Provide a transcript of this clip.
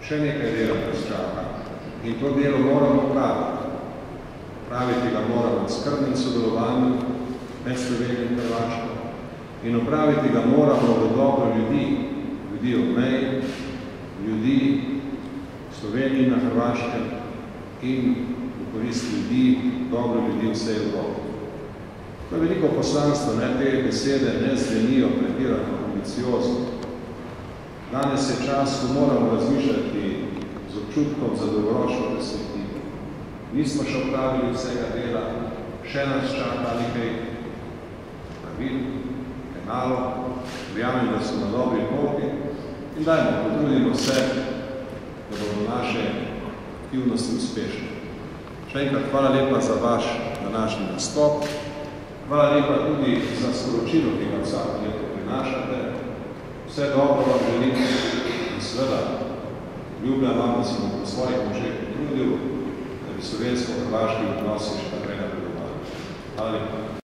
še nekaj dela nas čaka in to delo moramo praviti. Praviti ga moramo v skrbnem sodelovanju med Slovenijo in Hrvaško in opraviti ga moramo v dobro ljudi, ljudi od mej, ljudi v Sloveniji na Hrvaškem in v korist ljudi, dobro ljudi vse Evrope. To je veliko poslanstvo, te besede ne zvenijo pretirano ambiciozno. Danes je čas, ko moramo razmišljati z občutkom za dolgoročno perspektivo. Nismo še opravili vsega dela, še nas čaka nekaj pravil, nekaj malo, verjamem, da smo na dobri poti in dajmo, potrudimo se, da bomo naše aktivnosti uspešne. Še enkrat hvala lepa za vaš današnji nastop, hvala lepa tudi za sporočilo, ki ga vsako leto prinašate. Vse dobro vam želim in seveda ljubljam vam, da se bom po svojih možeh potrudil, da bi slovensko-hrvaški odnosi še naprej napredovali. Hvala lepa.